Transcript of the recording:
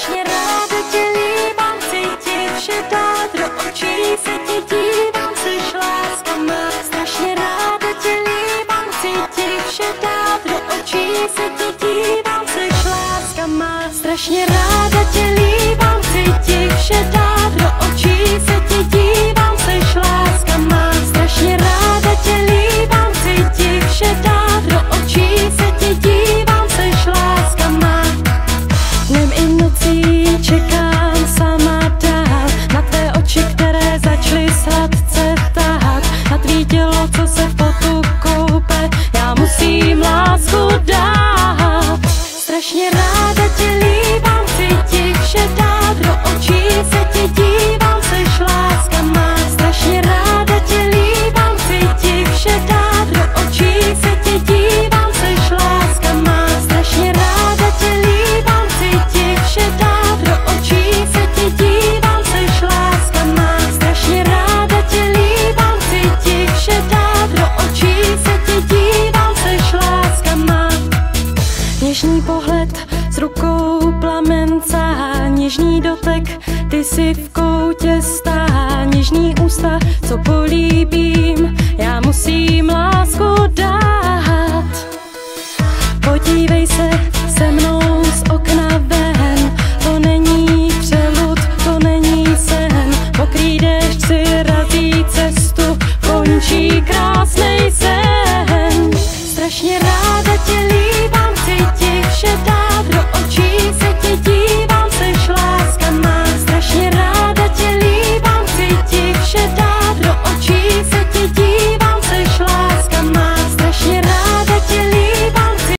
strašně ráda tě líbám, cítit vše dát, do očí se ti dívám, seš láska má. Strašně ráda tě líbám, cítit vše dát, do očí se ti dívám, seš láska má. Strašně ráda tě líbám, cítit vše dát, do očí se ti dívám, seš láska má. Strašně ráda tě líbám, cítit vše dát, do očí se ti dívám, seš láska má. Dnem i nocí čekám sama dál na tvé oči, které začaly sladce tahat, na tvý tělo, co se v potu koupe, já musím lásku dát. Strašně ráda tě líbám, cítit vše dát, do očí se ti dívám, seš láska má. Strašně ráda tě líbám, cítit vše dát, do očí se ti dívám, seš láska má. Strašně ráda tě líbám, cítit vše dát, do očí se ti dívám, seš láska má. Strašně ráda tě líbám, cítit vše dát, do očí se ti dívám, seš láska má. Něžný pohled s rukou plamencá, něžný dotek, ty si v koutě stá, něžný ústa, co políbím, já musím lásku dát. Podívej se